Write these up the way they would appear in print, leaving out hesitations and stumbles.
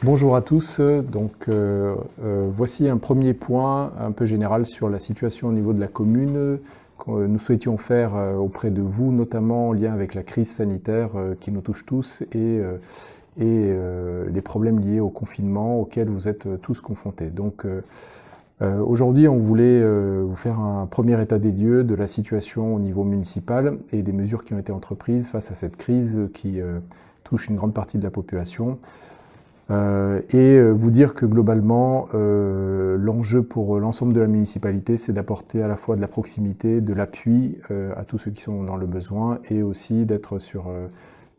Bonjour à tous. Voici un premier point un peu général sur la situation au niveau de la commune que nous souhaitions faire auprès de vous, notamment en lien avec la crise sanitaire qui nous touche tous et les problèmes liés au confinement auxquels vous êtes tous confrontés. Aujourd'hui, on voulait vous faire un premier état des lieux de la situation au niveau municipal et des mesures qui ont été entreprises face à cette crise qui touche une grande partie de la population. Vous dire que globalement, l'enjeu pour l'ensemble de la municipalité, c'est d'apporter à la fois de la proximité, de l'appui à tous ceux qui sont dans le besoin et aussi d'être sur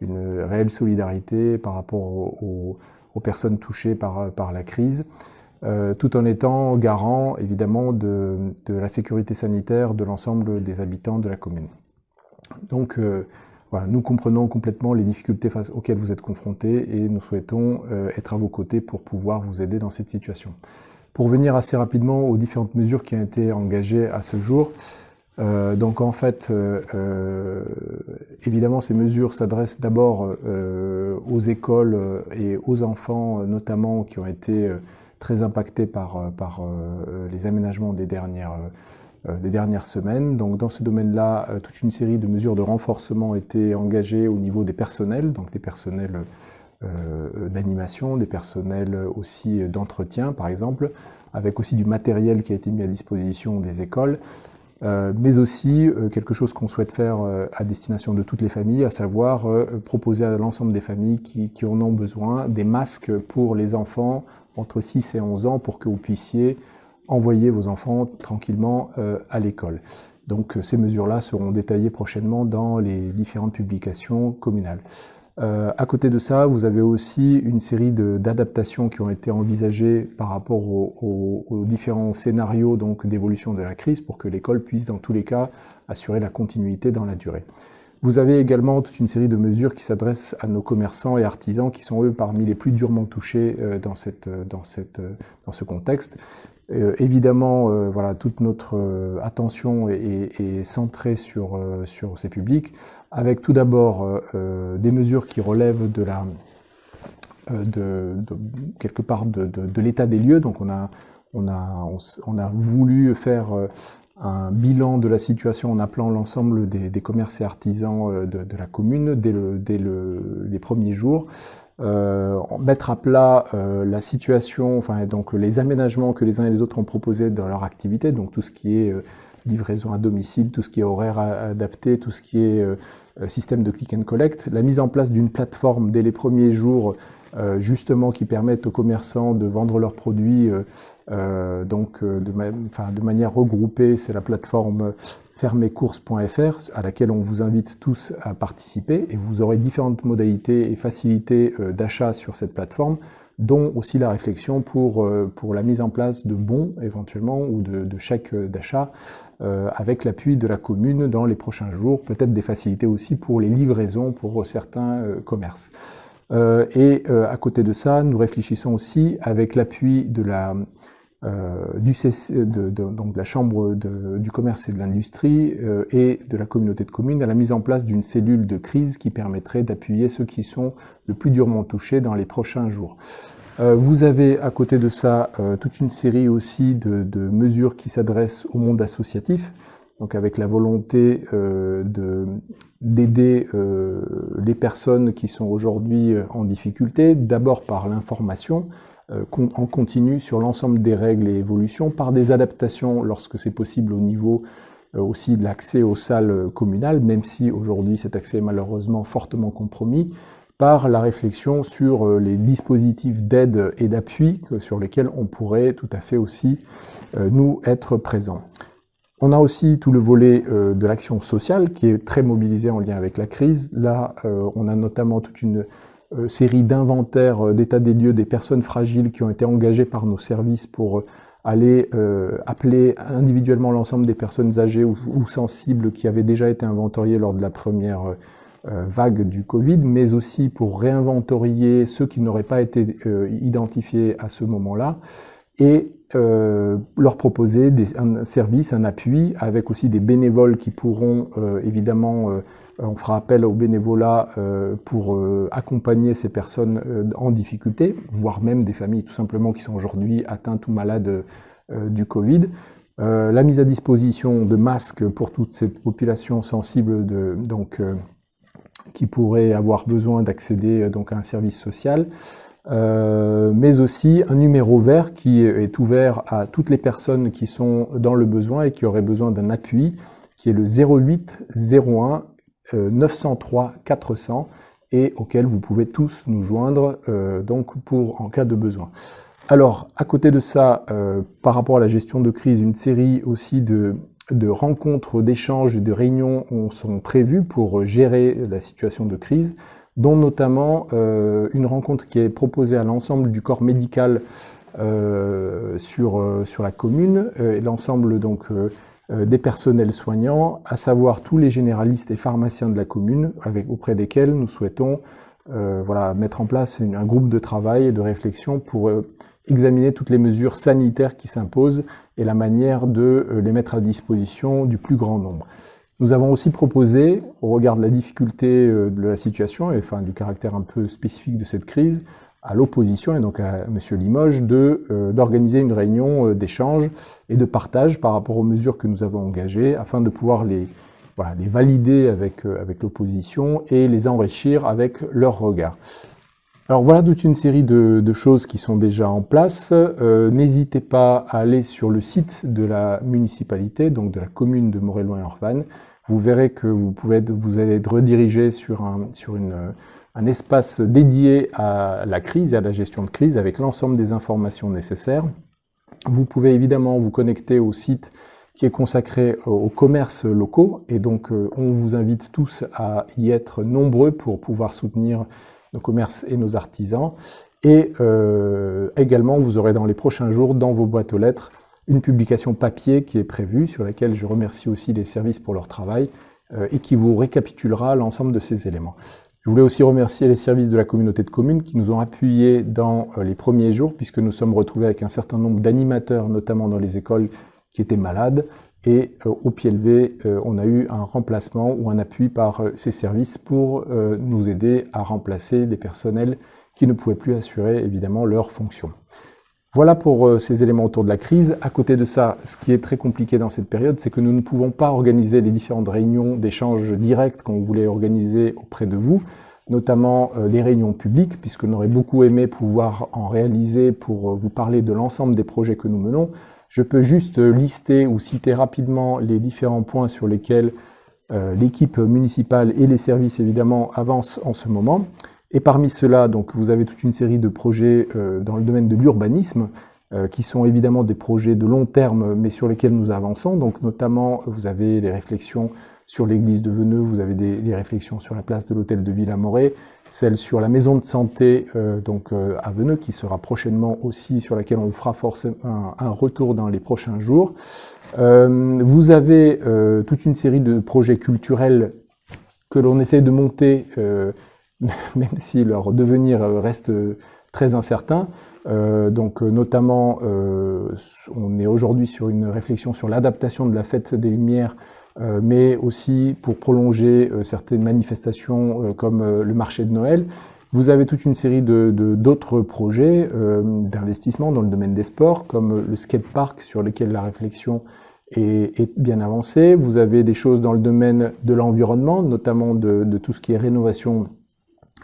une réelle solidarité par rapport aux personnes touchées par la crise, tout en étant garant évidemment de la sécurité sanitaire de l'ensemble des habitants de la commune. Voilà, nous comprenons complètement les difficultés auxquelles vous êtes confrontés et nous souhaitons être à vos côtés pour pouvoir vous aider dans cette situation. Pour venir assez rapidement aux différentes mesures qui ont été engagées à ce jour, évidemment, ces mesures s'adressent d'abord aux écoles et aux enfants, notamment qui ont été très impactés par les aménagements des dernières semaines. Donc dans ce domaine-là, toute une série de mesures de renforcement ont été engagées au niveau des personnels, donc des personnels d'animation, des personnels aussi d'entretien par exemple, avec aussi du matériel qui a été mis à disposition des écoles, mais aussi quelque chose qu'on souhaite faire à destination de toutes les familles, à savoir proposer à l'ensemble des familles qui en ont besoin des masques pour les enfants entre 6 et 11 ans pour que vous puissiez envoyer vos enfants tranquillement à l'école. Donc ces mesures-là seront détaillées prochainement dans les différentes publications communales. À côté de ça, vous avez aussi une série d'adaptations qui ont été envisagées par rapport aux différents scénarios d'évolution de la crise pour que l'école puisse dans tous les cas assurer la continuité dans la durée. Vous avez également toute une série de mesures qui s'adressent à nos commerçants et artisans qui sont eux parmi les plus durement touchés dans ce contexte. Évidemment, voilà, toute notre attention est centrée sur ces publics, avec tout d'abord des mesures qui relèvent quelque part de l'état des lieux. Donc on a voulu faire un bilan de la situation en appelant l'ensemble des commerces et artisans de la commune dès les premiers jours. Mettre à plat la situation, enfin donc les aménagements que les uns et les autres ont proposés dans leur activité, donc tout ce qui est livraison à domicile, tout ce qui est horaire adapté, tout ce qui est système de click and collect, la mise en place d'une plateforme dès les premiers jours justement qui permettent aux commerçants de vendre leurs produits de manière regroupée, c'est la plateforme fermescourses.fr à laquelle on vous invite tous à participer et vous aurez différentes modalités et facilités d'achat sur cette plateforme, dont aussi la réflexion pour la mise en place de bons éventuellement ou de chèques d'achat avec l'appui de la commune dans les prochains jours, peut-être des facilités aussi pour les livraisons pour certains commerces. À côté de ça, nous réfléchissons aussi avec l'appui de la Chambre du commerce et de l'industrie et de la communauté de communes à la mise en place d'une cellule de crise qui permettrait d'appuyer ceux qui sont le plus durement touchés dans les prochains jours. Vous avez à côté de ça toute une série aussi de mesures qui s'adressent au monde associatif, donc avec la volonté d'aider les personnes qui sont aujourd'hui en difficulté, d'abord par l'information, en continu sur l'ensemble des règles et évolutions, par des adaptations lorsque c'est possible au niveau aussi de l'accès aux salles communales, même si aujourd'hui cet accès est malheureusement fortement compromis, par la réflexion sur les dispositifs d'aide et d'appui sur lesquels on pourrait tout à fait aussi nous être présents. On a aussi tout le volet de l'action sociale qui est très mobilisé en lien avec la crise. Là, on a notamment toute une série d'inventaires d'état des lieux des personnes fragiles qui ont été engagées par nos services pour aller appeler individuellement l'ensemble des personnes âgées ou sensibles qui avaient déjà été inventoriées lors de la première vague du Covid, mais aussi pour réinventorier ceux qui n'auraient pas été identifiés à ce moment-là, et leur proposer un service, un appui, avec aussi des bénévoles qui pourront évidemment, on fera appel au bénévolat pour accompagner ces personnes en difficulté, voire même des familles tout simplement qui sont aujourd'hui atteintes ou malades du Covid. La mise à disposition de masques pour toute cette population sensible qui pourrait avoir besoin d'accéder donc à un service social. Mais aussi un numéro vert qui est ouvert à toutes les personnes qui sont dans le besoin et qui auraient besoin d'un appui, qui est le 08 01 903 400 et auquel vous pouvez tous nous joindre donc en cas de besoin. Alors, à côté de ça, par rapport à la gestion de crise, une série aussi de rencontres, d'échanges et de réunions sont prévues pour gérer la situation de crise, dont notamment une rencontre qui est proposée à l'ensemble du corps médical sur la commune, et l'ensemble donc des personnels soignants, à savoir tous les généralistes et pharmaciens de la commune, auprès desquels nous souhaitons mettre en place un groupe de travail et de réflexion pour examiner toutes les mesures sanitaires qui s'imposent et la manière de les mettre à disposition du plus grand nombre. Nous avons aussi proposé, au regard de la difficulté de la situation et du caractère un peu spécifique de cette crise, à l'opposition et donc à M. Limoges d'organiser une réunion d'échange et de partage par rapport aux mesures que nous avons engagées afin de pouvoir les valider avec l'opposition et les enrichir avec leur regard. Alors voilà toute une série de choses qui sont déjà en place. N'hésitez pas à aller sur le site de la municipalité, donc de la commune de Moret-Loing-Orvanne. Vous verrez que vous allez être redirigé sur un espace dédié à la crise et à la gestion de crise avec l'ensemble des informations nécessaires. Vous pouvez évidemment vous connecter au site qui est consacré aux commerces locaux et donc on vous invite tous à y être nombreux pour pouvoir soutenir nos commerces et nos artisans. Et également, vous aurez dans les prochains jours, dans vos boîtes aux lettres, une publication papier qui est prévue, sur laquelle je remercie aussi les services pour leur travail, et qui vous récapitulera l'ensemble de ces éléments. Je voulais aussi remercier les services de la communauté de communes qui nous ont appuyés dans les premiers jours, puisque nous sommes retrouvés avec un certain nombre d'animateurs, notamment dans les écoles, qui étaient malades. Et au pied levé, on a eu un remplacement ou un appui par ces services pour nous aider à remplacer des personnels qui ne pouvaient plus assurer évidemment leurs fonctions. Voilà pour ces éléments autour de la crise. À côté de ça, ce qui est très compliqué dans cette période, c'est que nous ne pouvons pas organiser les différentes réunions d'échange direct qu'on voulait organiser auprès de vous, notamment les réunions publiques, puisqu'on aurait beaucoup aimé pouvoir en réaliser pour vous parler de l'ensemble des projets que nous menons. Je peux juste lister ou citer rapidement les différents points sur lesquels l'équipe municipale et les services évidemment avancent en ce moment. Et parmi ceux-là, donc, vous avez toute une série de projets dans le domaine de l'urbanisme, qui sont évidemment des projets de long terme, mais sur lesquels nous avançons. Donc, notamment, vous avez les réflexions sur l'église de Veneux, vous avez les réflexions sur la place de l'hôtel de Ville à Moret, celle sur la maison de santé à Veneux, qui sera prochainement aussi, sur laquelle on fera forcément un retour dans les prochains jours. Vous avez toute une série de projets culturels que l'on essaie de monter, même si leur devenir reste très incertain. Notamment, on est aujourd'hui sur une réflexion sur l'adaptation de la fête des Lumières, mais aussi pour prolonger certaines manifestations comme le marché de Noël. Vous avez toute une série d'autres projets d'investissement dans le domaine des sports, comme le skatepark sur lequel la réflexion est bien avancée. Vous avez des choses dans le domaine de l'environnement, notamment de tout ce qui est rénovation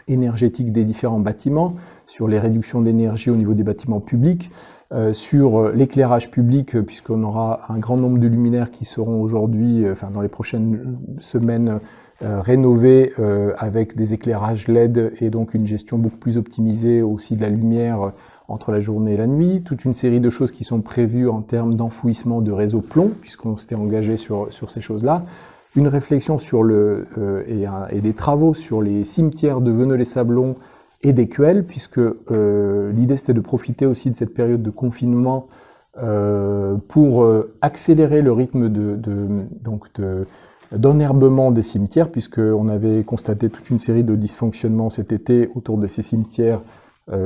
énergétique des différents bâtiments, sur les réductions d'énergie au niveau des bâtiments publics, sur l'éclairage public, puisqu'on aura un grand nombre de luminaires qui seront aujourd'hui, dans les prochaines semaines, rénovés avec des éclairages LED et donc une gestion beaucoup plus optimisée aussi de la lumière entre la journée et la nuit. Toute une série de choses qui sont prévues en termes d'enfouissement de réseau plomb, puisqu'on s'était engagé sur ces choses-là. Une réflexion sur et des travaux sur les cimetières de Veneux-les-Sablons et d'Écuelles, puisque l'idée c'était de profiter aussi de cette période de confinement pour accélérer le rythme d'enherbement des cimetières, puisqu'on avait constaté toute une série de dysfonctionnements cet été autour de ces cimetières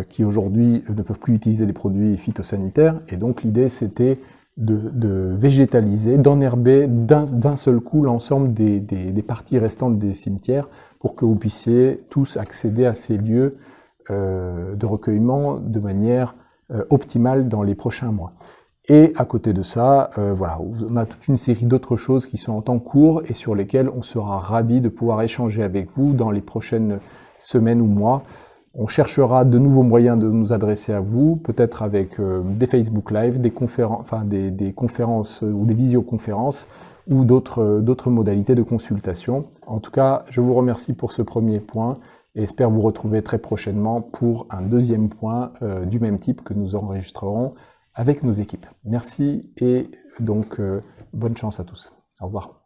qui aujourd'hui ne peuvent plus utiliser des produits phytosanitaires. Et donc l'idée c'était de végétaliser, d'enherber d'un seul coup l'ensemble des parties restantes des cimetières pour que vous puissiez tous accéder à ces lieux de recueillement de manière optimale dans les prochains mois. Et à côté de ça, voilà, on a toute une série d'autres choses qui sont en cours et sur lesquelles on sera ravis de pouvoir échanger avec vous dans les prochaines semaines ou mois. On cherchera de nouveaux moyens de nous adresser à vous, peut-être avec des Facebook Live, des conférences ou des visioconférences ou d'autres modalités de consultation. En tout cas, je vous remercie pour ce premier point et espère vous retrouver très prochainement pour un deuxième point du même type que nous enregistrerons avec nos équipes. Merci et donc bonne chance à tous. Au revoir.